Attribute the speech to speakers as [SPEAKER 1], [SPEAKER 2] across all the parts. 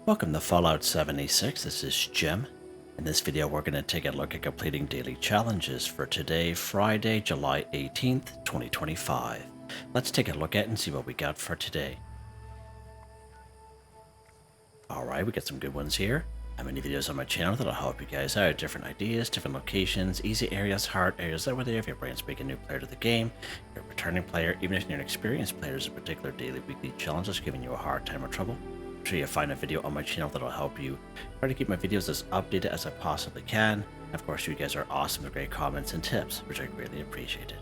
[SPEAKER 1] Welcome to Fallout 76, this is Jim. In this video we're going to take a look at completing daily challenges for today, Friday, July 18th, 2025. Let's take a look at and see what we got for today. Alright, we got some good ones here. I have many videos on my channel that'll help you guys out, different ideas, different locations, easy areas, hard areas, that way there if you're brand spanking new player to the game, you're a returning player, even if you're an experienced player, there's a particular daily, weekly challenge that's giving you a hard time or trouble. Sure you'll find a video on my channel that'll help you. Try to keep my videos as updated as I possibly can. Of course, you guys are awesome with great comments and tips, which I greatly appreciate.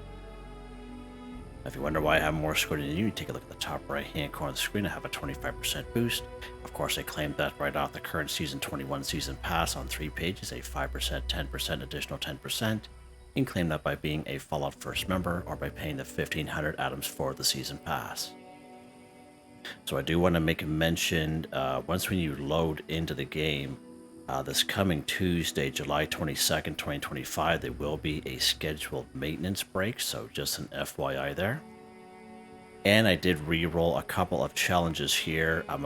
[SPEAKER 1] If you wonder why I have more scoring than you, take a look at the top right hand corner of the screen. I have a 25% boost. Of course, I claimed that right off the current Season 21 Season Pass on 3 pages, a 5%, 10%, additional 10%. You can claim that by being a Fallout First member or by paying the 1,500 atoms for the Season Pass. So I do want to make a mention, once when you load into the game, this coming Tuesday, July 22nd, 2025, there will be a scheduled maintenance break, so just an FYI there. And I did re-roll a couple of challenges here. I'm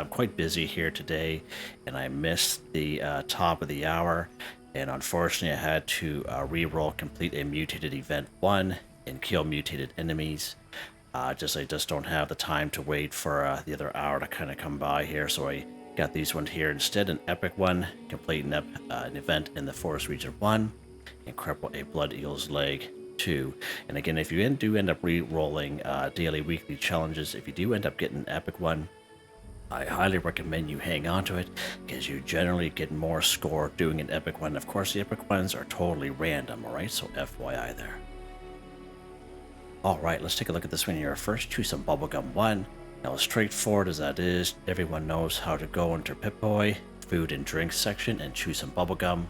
[SPEAKER 1] quite busy here today, and I missed the top of the hour, and unfortunately I had to re-roll complete a mutated event 1 and kill mutated enemies. I just don't have the time to wait for the other hour to kind of come by here, so I got these ones here instead. An epic one, complete an event in the Forest Region 1, and Cripple a Blood Eel's Leg 2. And again, if you do end up re-rolling daily, weekly challenges, if you do end up getting an epic one, I highly recommend you hang on to it, because you generally get more score doing an epic one. Of course, the epic ones are totally random, alright, so FYI there. Alright, let's take a look at this one here first. Choose some Bubblegum 1. Now, as straightforward as that is, everyone knows how to go into Pip-Boy, food and drink section, and choose some Bubblegum.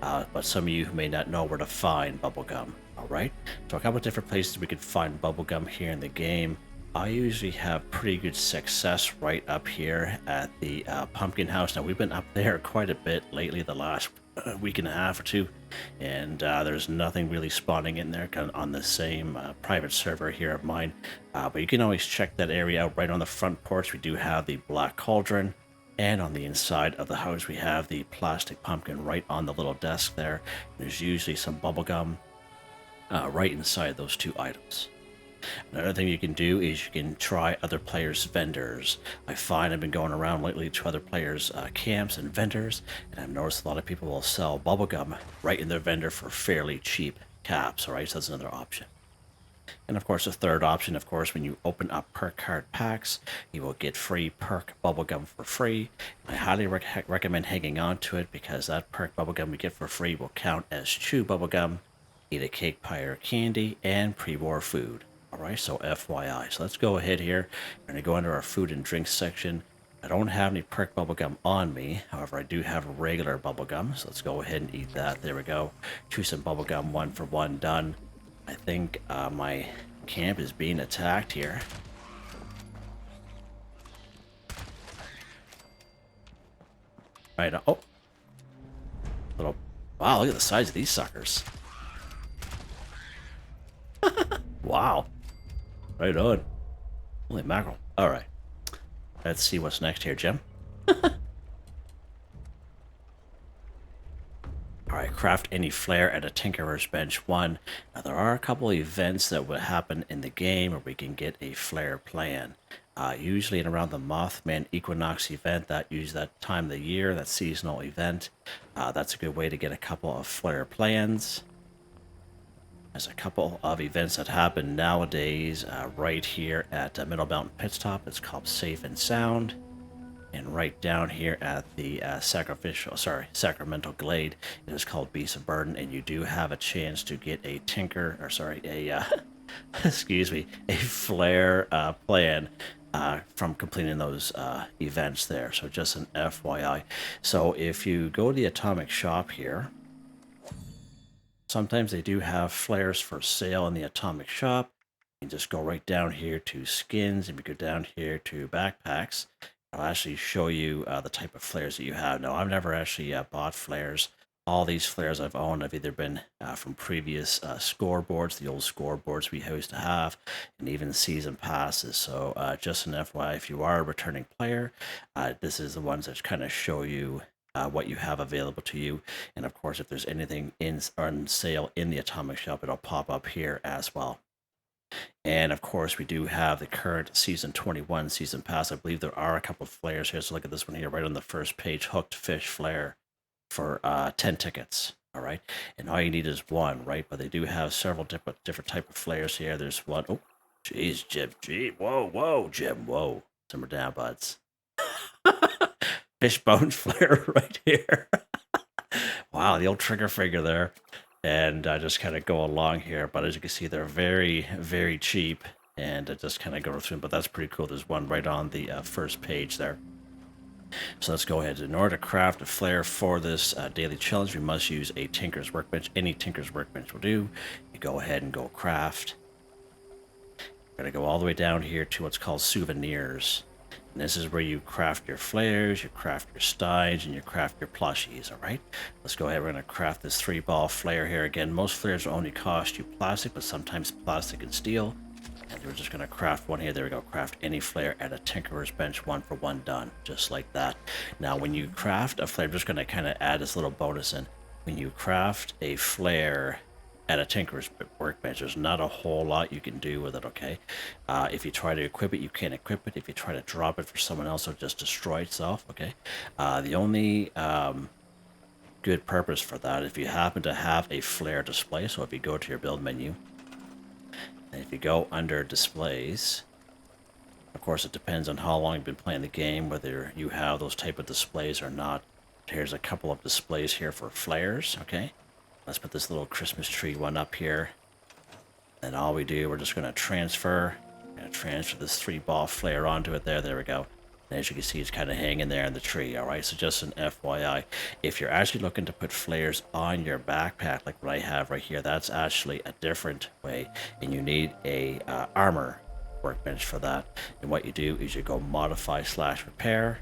[SPEAKER 1] But some of you may not know where to find Bubblegum. Alright, so a couple of different places we could find Bubblegum here in the game. I usually have pretty good success right up here at the Pumpkin House. Now, we've been up there quite a bit lately, the last week and a half or two, and there's nothing really spawning in there, kind of on the same private server here of mine. But you can always check that area out. Right on the front porch we do have the Black Cauldron, and on the inside of the house we have the plastic pumpkin right on the little desk there. There's usually some bubblegum right inside those two items. Another thing you can do is you can try other players' vendors. I find I've been going around lately to other players' camps and vendors, and I've noticed a lot of people will sell bubblegum right in their vendor for fairly cheap caps, alright, so that's another option. And of course, the third option, of course, when you open up perk card packs, you will get free perk bubblegum for free. I highly recommend hanging on to it, because that perk bubblegum you get for free will count as chew bubblegum, eat a cake, pie, or candy, and pre-war food. Alright, so FYI. So let's go ahead here. We're going to go under our food and drinks section. I don't have any perk bubblegum on me. However, I do have regular bubblegum. So let's go ahead and eat that. There we go. Choose some bubblegum, 1 for 1, done. I think my camp is being attacked here. Right, oh. Wow, look at the size of these suckers. Wow. Right on. Holy mackerel. Alright. Let's see what's next here, Jim. Alright, craft any Flair at a Tinkerer's Bench 1. Now, there are a couple of events that will happen in the game where we can get a Flair plan. Usually in around the Mothman Equinox event, that time of the year, that seasonal event. That's a good way to get a couple of Flair plans. There's a couple of events that happen nowadays right here at Middle Mountain Pit Stop. It's called Safe and Sound. And right down here at the Sacramento Glade, it is called Beast of Burden. And you do have a chance to get a a Flair plan from completing those events there. So just an FYI. So if you go to the Atomic Shop here, sometimes they do have flares for sale in the Atomic Shop. You can just go right down here to skins, and we go down here to backpacks. I'll actually show you the type of flares that you have. Now, I've never actually bought flares All these flares I've owned have either been from previous scoreboards, the old scoreboards we used to have, and even season passes. So just an FYI, if you are a returning player, this is the ones that kind of show you what you have available to you. And of course, if there's anything on sale in the Atomic Shop, it'll pop up here as well. And of course, we do have the current season 21 season pass. I believe there are a couple of flares here. So look at this one here, right on the first page, Hooked Fish Flare for 10 tickets. All right, and all you need is one, right? But they do have several different type of flares here. There's one. Oh, jeez, Jim. Gee, whoa, Jim. Whoa, simmer down, buds. Fishbone flare right here. Wow, the old trigger finger there. And just kind of go along here. But as you can see, they're very, very cheap. And just kind of go through them. But that's pretty cool. There's one right on the first page there. So let's go ahead. In order to craft a flare for this daily challenge, we must use a Tinker's Workbench. Any Tinker's Workbench will do. You go ahead and go craft. We're going to go all the way down here to what's called souvenirs. And this is where you craft your flares, you craft your steins, and you craft your plushies, all right? Let's go ahead. We're going to craft this 3-ball flare here. Again, most flares will only cost you plastic, but sometimes plastic and steel. And we're just going to craft one here. There we go. Craft any flare at a Tinkerer's Bench, 1 for 1 done. Just like that. Now, when you craft a flare, I'm just going to kind of add this little bonus in. When you craft a flare at a Tinkerer's Workbench, there's not a whole lot you can do with it, okay? If you try to equip it, you can't equip it. If you try to drop it for someone else, it'll just destroy itself, okay? The only good purpose for that, if you happen to have a flare display, so if you go to your build menu, and if you go under displays, of course it depends on how long you've been playing the game, whether you have those type of displays or not. Here's a couple of displays here for flares, okay? Let's put this little Christmas tree one up here. And all we do, we're just going to transfer this 3-ball flare onto it there. There we go. And as you can see, it's kind of hanging there in the tree, all right? So just an FYI, if you're actually looking to put flares on your backpack, like what I have right here, that's actually a different way. And you need a armor workbench for that. And what you do is you go modify/repair.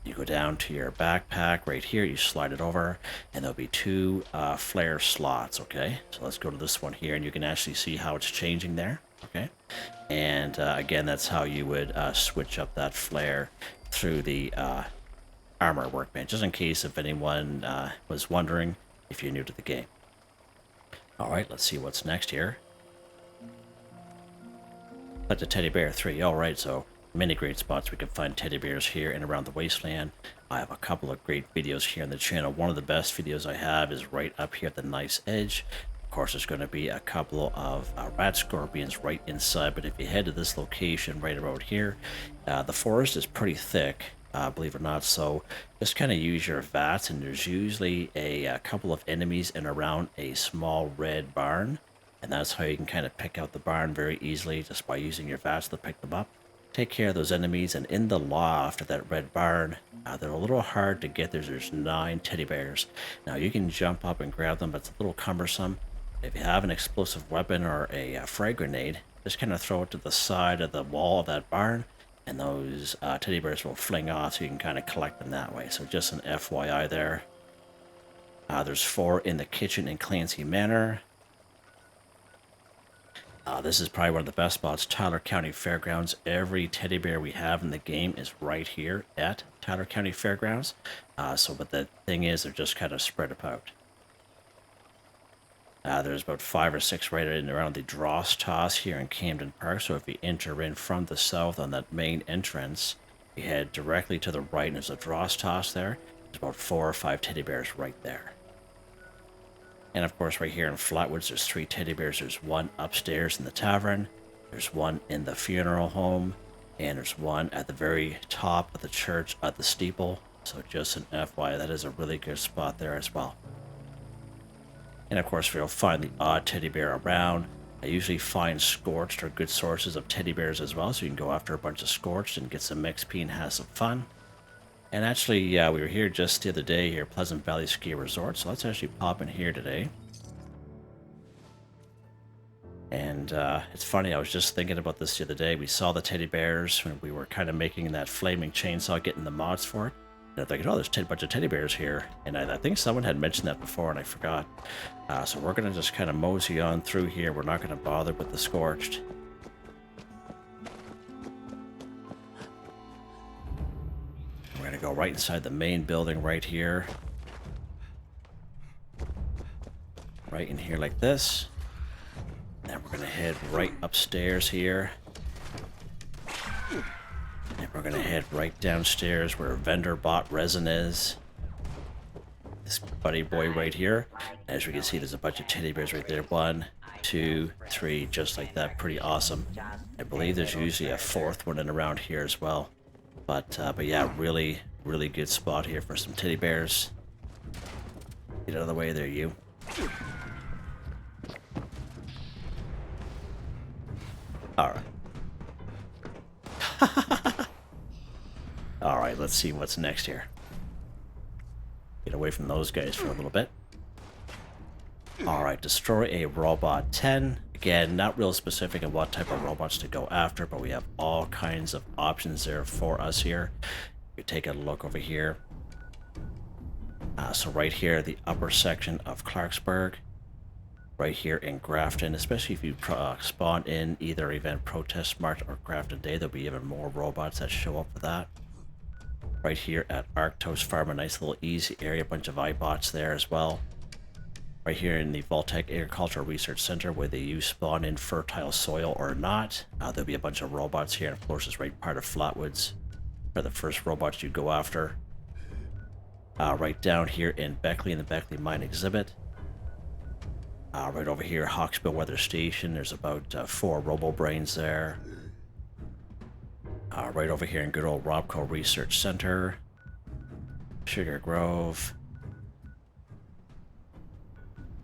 [SPEAKER 1] You go down to your backpack right here, you slide it over, and there'll be 2 flare slots, okay? So let's go to this one here, and you can actually see how it's changing there, okay? And again, that's how you would switch up that flare through the armor workbench, just in case if anyone was wondering if you're new to the game. All right, let's see what's next here. Like the teddy bear 3, all right, so many great spots we can find teddy bears here and around the wasteland. I have a couple of great videos here on the channel. One of the best videos I have is right up here at the knife's edge. Of course, there's going to be a couple of rat scorpions right inside, but if you head to this location right around here, the forest is pretty thick, believe it or not, so just kind of use your vats, and there's usually a couple of enemies in around a small red barn, and that's how you can kind of pick out the barn very easily, just by using your vats to pick them up. Take care of those enemies, and in the loft of that red barn, they're a little hard to get. There's 9 teddy bears. Now you can jump up and grab them, but it's a little cumbersome. If you have an explosive weapon or a frag grenade, just kind of throw it to the side of the wall of that barn, and those teddy bears will fling off, so you can kind of collect them that way. So just an FYI there. There's 4 in the kitchen in Clancy Manor. This is probably one of the best spots, Tyler County Fairgrounds. Every teddy bear we have in the game is right here at Tyler County Fairgrounds. But the thing is, they're just kind of spread about. There's about 5 or 6 right in around the Dross Toss here in Camden Park. So if you enter in from the south on that main entrance, you head directly to the right, and there's a Dross Toss there. There's about 4 or 5 teddy bears right there. And of course, right here in Flatwoods, there's 3 teddy bears. There's 1 upstairs in the tavern, there's 1 in the funeral home, and there's 1 at the very top of the church at the steeple. So just an FYI, that is a really good spot there as well. And of course, you'll find the odd teddy bear around. I usually find Scorched are good sources of teddy bears as well, so you can go after a bunch of Scorched and get some XP and have some fun. And actually, we were here just the other day here, Pleasant Valley Ski Resort, so let's actually pop in here today. And it's funny, I was just thinking about this the other day. We saw the teddy bears when we were kind of making that flaming chainsaw, getting the mods for it. And I'm thinking, oh, there's a bunch of teddy bears here. And I think someone had mentioned that before and I forgot. So we're going to just kind of mosey on through here. We're not going to bother with the Scorched. We're going to go right inside the main building right here. Right in here like this. Then we're going to head right upstairs here. And we're going to head right downstairs where vendor bot resin is. This buddy boy right here. As we can see, there's a bunch of teddy bears right there. 1, 2, 3, just like that. Pretty awesome. I believe there's usually a 4th one in around here as well. But yeah, really, really good spot here for some teddy bears. Get out of the way there, you. Alright. Alright, let's see what's next here. Get away from those guys for a little bit. Alright, destroy a robot 10. Again, not real specific on what type of robots to go after, but we have all kinds of options there for us here. We take a look over here. So right here, the upper section of Clarksburg. Right here in Grafton, especially if you spawn in either Event Protest March or Grafton Day, there'll be even more robots that show up for that. Right here at Arctos Farm, a nice little easy area, a bunch of iBots there as well. Right here in the Voltec Agricultural Research Center, whether you spawn in fertile soil or not, there'll be a bunch of robots here, and of course it's right part of Flatwoods for the first robots you go after. Right down here in Beckley, in the Beckley Mine Exhibit. Right over here, Hawksbill Weather Station, there's about 4 Robo-Brains there. Right over here in good old Robco Research Center. Sugar Grove.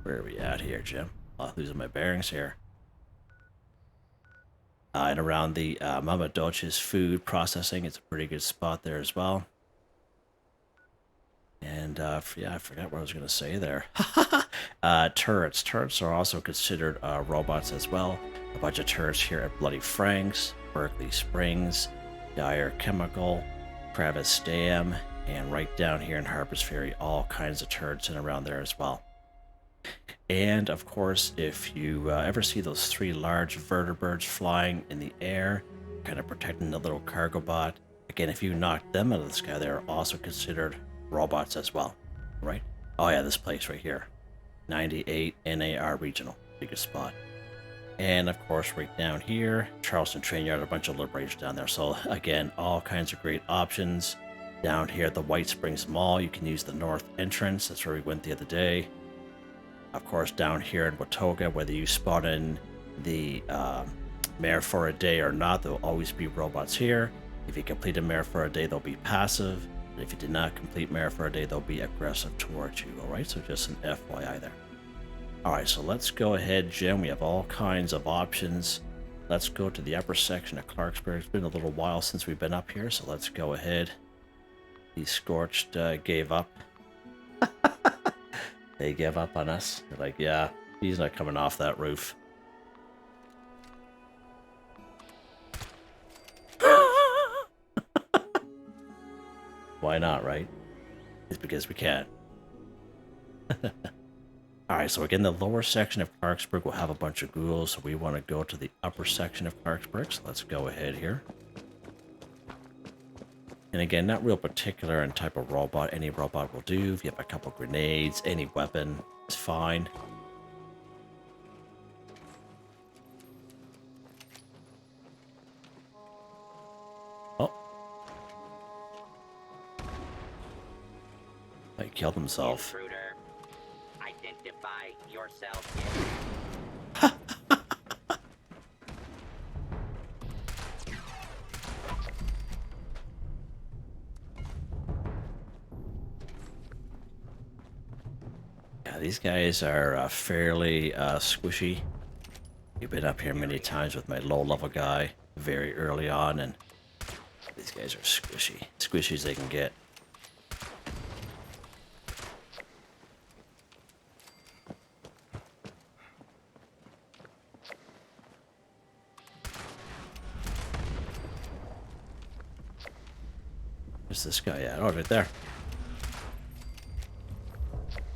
[SPEAKER 1] Where are we at here, Jim? Oh, losing my bearings here. And around the Mama Dolce's food processing, it's a pretty good spot there as well. And yeah, I forgot what I was going to say there. Turrets. Turrets are also considered robots as well. A bunch of turrets here at Bloody Frank's, Berkeley Springs, Dyer Chemical, Travis Dam, and right down here in Harper's Ferry, all kinds of turrets in around there as well. And of course, if you ever see those 3 large vertibirds flying in the air, kind of protecting the little cargo bot, again, if you knock them out of the sky, they're also considered robots as well, right? Oh yeah, this place right here, 98 NAR Regional, biggest spot. And of course, right down here, Charleston Train Yard, a bunch of liberators down there. So again, all kinds of great options. Down here at the White Springs Mall, you can use the north entrance. That's where we went the other day. Of course, down here in Watoga, whether you spawn in the Mayor for a Day or not, there will always be robots here. If you complete a Mayor for a Day, they'll be passive. And if you did not complete Mayor for a Day, they'll be aggressive towards you. Alright, so just an FYI there. Alright, so let's go ahead, Jim. We have all kinds of options. Let's go to the upper section of Clarksburg. It's been a little while since we've been up here, so let's go ahead. The Scorched gave up. They gave up on us. They're like, yeah, he's not coming off that roof. Why not, right? It's because we can. Alright, so again, the lower section of Clarksburg will have a bunch of ghouls, so we want to go to the upper section of Clarksburg, so let's go ahead here. And again, not real particular in type of robot. Any robot will do. If you have a couple grenades, any weapon is fine. Oh. He killed himself.
[SPEAKER 2] Intruder, identify yourself.
[SPEAKER 1] Yeah, these guys are fairly squishy. You've been up here many times with my low-level guy very early on, and these guys are squishy. Squishy as they can get. Where's this guy at? Oh, right there.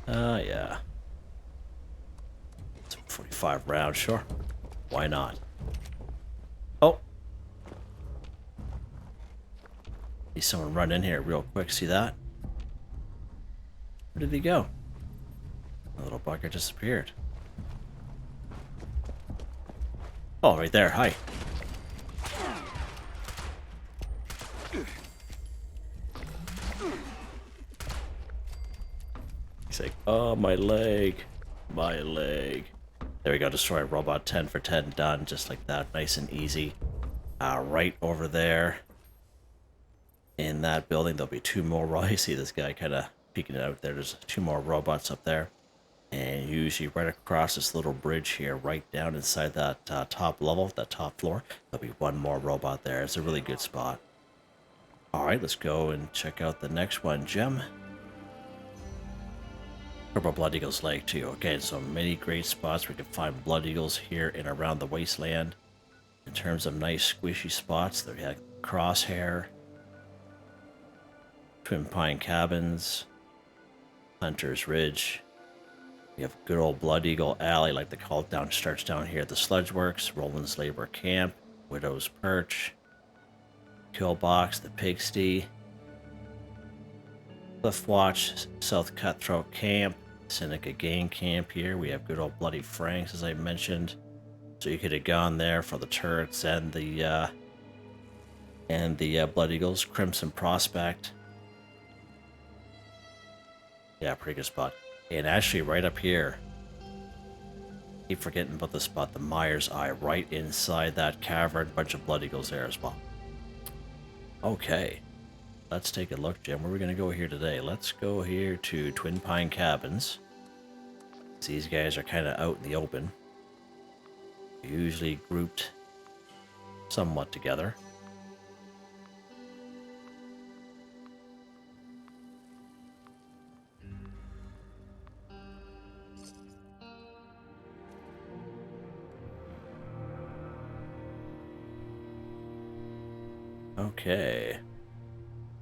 [SPEAKER 1] Yeah. It's a 45 round, sure. Why not? Oh! See someone run in here real quick, see that? Where did he go? The little bugger disappeared. Oh, right there, hi. He's like, oh, my leg. My leg. There we go, destroy robot 10 for 10, done, just like that, nice and easy. Right over there in that building, there'll be 2 more. You see this guy kind of peeking out there. There's 2 more robots up there. And usually right across this little bridge here, right down inside that top level, that top floor, there'll be 1 more robot there. It's a really good spot. Alright, let's go and check out the next one, Gem. Cripple Blood Eagle's Leg too. Okay, so many great spots where you can find Blood Eagles here and around the wasteland. In terms of nice squishy spots, there we have Crosshair, Twin Pine Cabins, Hunter's Ridge. We have good old Blood Eagle Alley, like the call down starts down here at the Sludge Works, Roland's Labor Camp, Widow's Perch, Killbox, the Pigsty, Cliff Watch, South Cutthroat Camp, Seneca Gang Camp here. We have good old Bloody Franks, as I mentioned. So you could have gone there for the turrets and the Blood Eagles. Crimson Prospect. Yeah, pretty good spot. And actually right up here, keep forgetting about the spot, the Myers Eye, right inside that cavern. Bunch of Blood Eagles there as well. Okay, let's take a look, Jim. Where are we going to go here today? Let's go here to Twin Pine Cabins. These guys are kind of out in the open. Usually grouped somewhat together. Okay.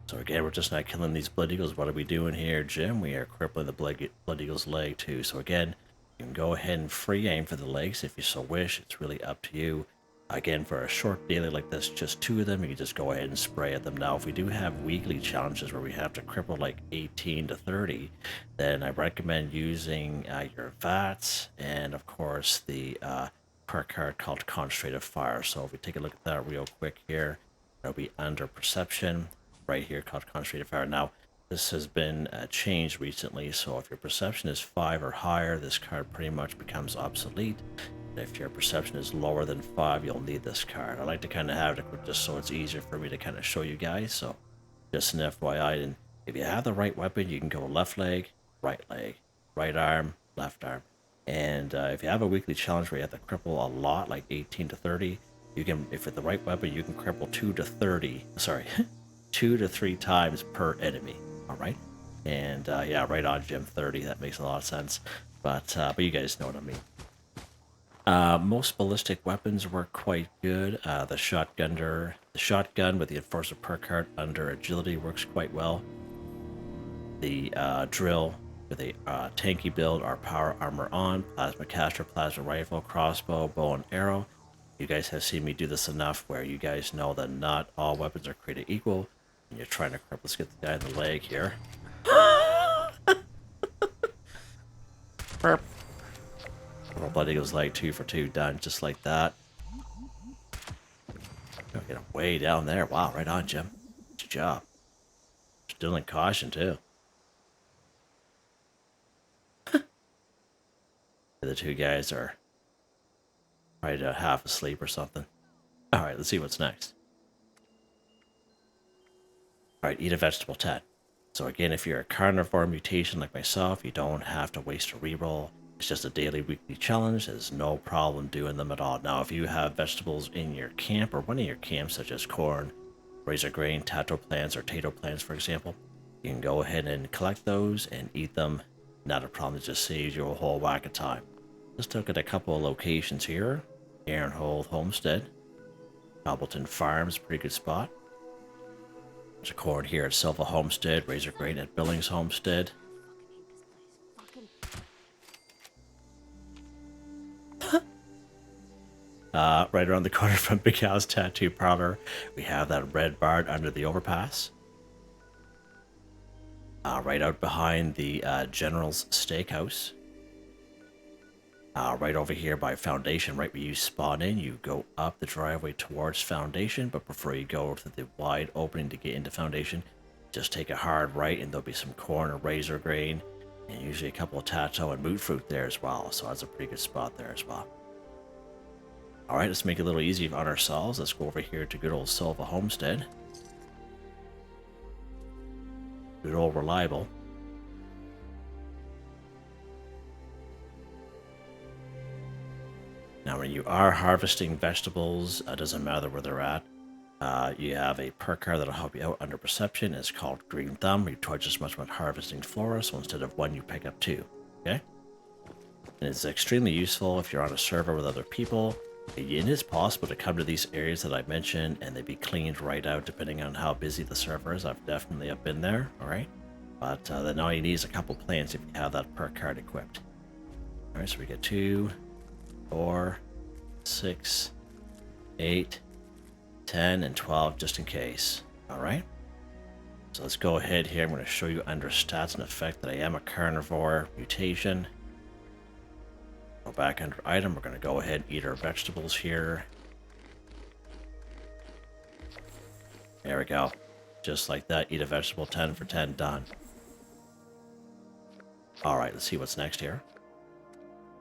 [SPEAKER 1] So again, we're just not killing these Blood Eagles. What are we doing here, Jim? We are crippling the Blood Eagle's leg too. So again, you can go ahead and free aim for the legs if you so wish. It's really up to you. Again, for a short daily like this, just 2 of them, you can just go ahead and spray at them. Now, if we do have weekly challenges where we have to cripple like 18 to 30, then I recommend using your VATS and, of course, the perk card called Concentrated Fire. So if we take a look at that real quick here, it'll be under Perception, right here called Concentrated Fire. Now, this has been changed recently, so if your perception is 5 or higher, this card pretty much becomes obsolete. If your perception is lower than 5, you'll need this card. I like to kind of have it just so it's easier for me to kind of show you guys. So just an FYI, and if you have the right weapon, you can go left leg, right arm, left arm. And if you have a weekly challenge where you have to cripple a lot, like 18 to 30, you can, if with the right weapon, you can cripple 2 to 3 times per enemy. All right. And yeah, right on, Jim. 30. That makes a lot of sense. But you guys know what I mean. Most ballistic weapons work quite good. The shotgun with the Enforcer perk card under agility works quite well. The drill with a tanky build or power armor on, plasma caster, plasma rifle, crossbow, bow and arrow. You guys have seen me do this enough where you guys know that not all weapons are created equal. And you're trying to cripple. Let's get the guy in the leg here. Burp. Blood Eagle's leg 2 for 2, done just like that. Get him way down there. Wow, right on, Jim. Good job. Still in caution too. The 2 guys are probably half asleep or something. Alright, let's see what's next. Alright, eat a vegetable 10. So again, if you're a carnivore mutation like myself, you don't have to waste a reroll. It's just a daily, weekly challenge. There's no problem doing them at all. Now, if you have vegetables in your camp or one of your camps, such as corn, razor grain, tato plants, or tato plants, for example, you can go ahead and collect those and eat them. Not a problem. It just saves you a whole whack of time. Let's look at a couple of locations here. Aaronhold Homestead. Cobbleton Farms, pretty good spot. There's a corn here at Silva Homestead, Razor Grain at Billings Homestead. Right around the corner from Big House Tattoo Parlor, we have that red barn under the overpass. Right out behind the General's Steakhouse. Right over here by Foundation, right where you spawn in, you go up the driveway towards Foundation, but before you go to the wide opening to get into Foundation, just take a hard right and there'll be some corn or razor grain, and usually a couple of tato and moot fruit there as well, so that's a pretty good spot there as well. Alright, let's make it a little easier on ourselves. Let's go over here to good old Silva Homestead. Good old reliable. Now when you are harvesting vegetables, it doesn't matter where they're at, you have a perk card that'll help you out under perception. It's called Green Thumb. You charge as much when harvesting flora, so instead of 1 you pick up 2. Okay? And it's extremely useful if you're on a server with other people. It is possible to come to these areas that I mentioned and they'd be cleaned right out depending on how busy the server is. I've definitely been there, alright? But then all you need is a couple plants if you have that perk card equipped. Alright, so we get 2, 4, 6, 8, 10, and 12 just in case. Alright? So let's go ahead here. I'm going to show you under stats and effect that I am a carnivore mutation. Go back under item. We're going to go ahead and eat our vegetables here. There we go. Just like that. Eat a vegetable. 10 for 10. Done. Alright, let's see what's next here.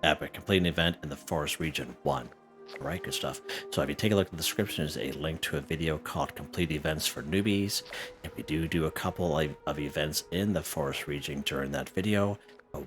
[SPEAKER 1] Epic. Complete an event in the Forest Region 1. Alright, good stuff. So if you take a look at the description, there's a link to a video called Complete Events for Newbies. And we do a couple of events in the Forest Region during that video.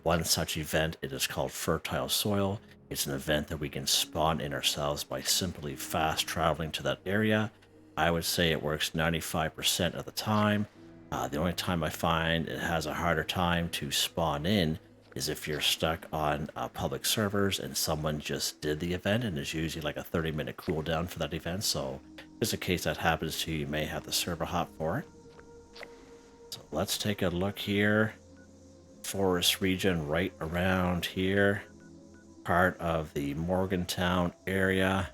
[SPEAKER 1] One such event, it is called Fertile Soil. It's an event that we can spawn in ourselves by simply fast traveling to that area. I would say it works 95% of the time. The only time I find it has a harder time to spawn in is if you're stuck on public servers and someone just did the event, and there's usually like a 30-minute cooldown for that event. So just in case that happens to you, you may have the server hop for it. So let's take a look here. Forest region right around here, part of the Morgantown area,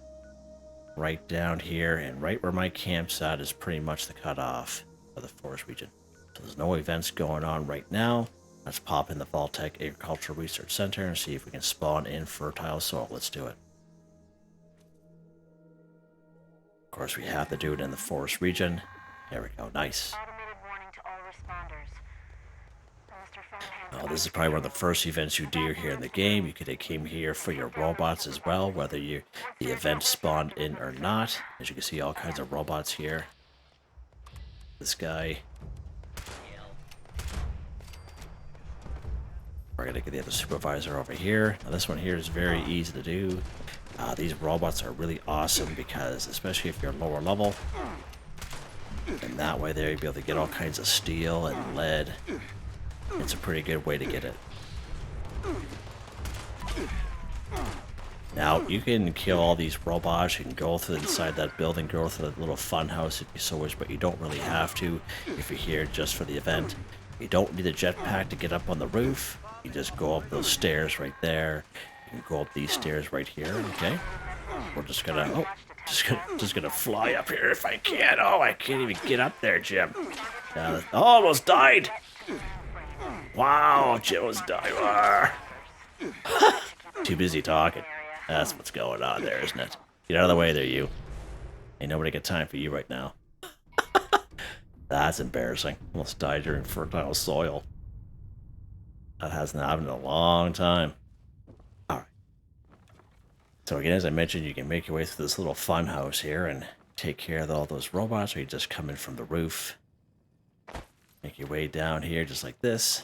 [SPEAKER 1] right down here, and right where my camp's at is pretty much the cutoff of the forest region. So there's no events going on right now. Let's pop in the Vaultec Agricultural Research Center and see if we can spawn in fertile soil. Let's do it. Of course, we have to do it in the forest region. There we go. Nice. This is probably one of the first events you do here in the game. You could have came here for your robots as well, whether the event spawned in or not. As you can see, all kinds of robots here. This guy. We're going to get the other supervisor over here. Now this one here is very easy to do. These robots are really awesome because, especially if you're lower level, and that way there you'll be able to get all kinds of steel and lead. It's a pretty good way to get it. Now, you can kill all these robots. You can go through inside that building, go through the little fun house if you so wish, but you don't really have to if you're here just for the event. You don't need a jetpack to get up on the roof. You just go up those stairs right there. You can go up these stairs right here, okay? We're just gonna, just gonna fly up here if I can. Oh, I can't even get up there, Jim. Almost died. Wow, Jim was dying. Too busy talking. That's what's going on there, isn't it? Get out of the way there, you. Ain't nobody got time for you right now. That's embarrassing. Almost died during fertile soil. That hasn't happened in a long time. Alright. So again, as I mentioned, you can make your way through this little fun house here and take care of all those robots, or you just come in from the roof. Make your way down here just like this.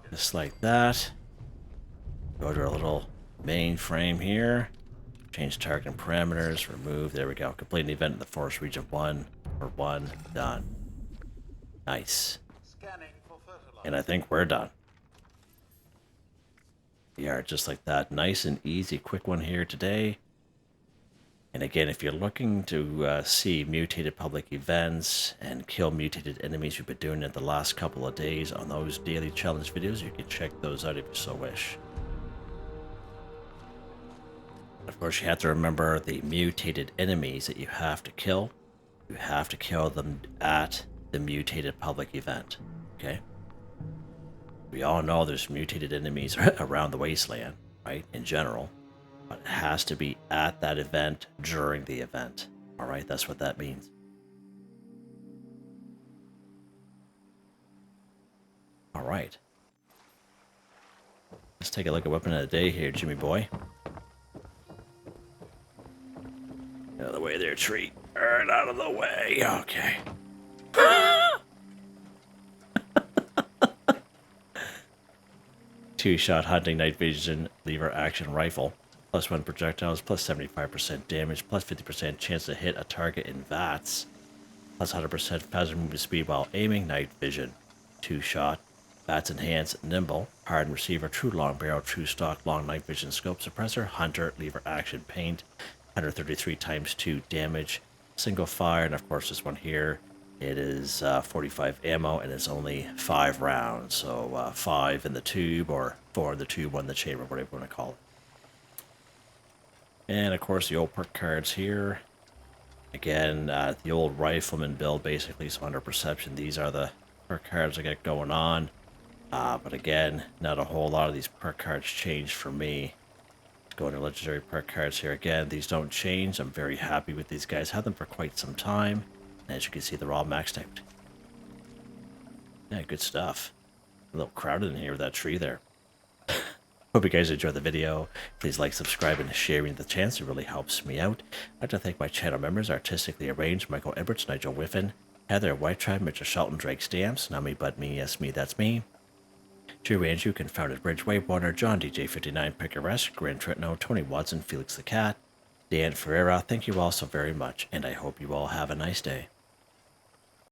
[SPEAKER 1] Just like that. Go to our little mainframe here. Change target and parameters. Remove. There we go. Complete an event in the Forest Region 1 for 1. Done. Nice. And I think we're done. We are just like that. Nice and easy. Quick one here today. And again, if you're looking to see mutated public events and kill mutated enemies, we've been doing it the last couple of days on those daily challenge videos. You can check those out if you so wish. Of course, you have to remember the mutated enemies that you have to kill. You have to kill them at the mutated public event, okay? We all know there's mutated enemies around the wasteland, right, in general. But it has to be at that event during the event. All right, that's what that means. All right. Let's take a look at weapon of the day here, Jimmy boy. Out of the way there, tree. Get out of the way. Okay. Two-shot hunting night vision lever action rifle. +1 projectiles, +75% damage, +50% chance to hit a target in VATS, +100% faster movement speed while aiming, night vision. Two-shot, VATS enhanced, nimble, hardened receiver, true long barrel, true stock, long night vision scope suppressor, hunter, lever action paint, 133 times 2 damage, single fire, and of course this one here, it is 45 ammo and it's only 5 rounds, so 5 in the tube or 4 in the tube, 1 in the chamber, whatever you want to call it. And of course the old perk cards here. Again, the old rifleman build basically, so under perception, these are the perk cards I got going on. But again, not a whole lot of these perk cards changed for me. Going to legendary perk cards here again. These don't change. I'm very happy with these guys. Had them for quite some time. And as you can see, they're all maxed out. Yeah, good stuff. A little crowded in here with that tree there. Hope you guys enjoyed the video. Please like, subscribe, and sharing the channel. It really helps me out. I'd like to thank my channel members, Artistically Arranged, Michael Edwards, Nigel Wiffen, Heather, Whitetribe, Mr. Shelton, Drake Stamps, NotMeButMeYesMeThatsMe, Drew Andrew, Confoundedbridge, Waywarner, John DJ59, Picquerist, Gwen Trutnau, Tony Watson, FelixTheKat, Dan Ferreira. Thank you all so very much, and I hope you all have a nice day.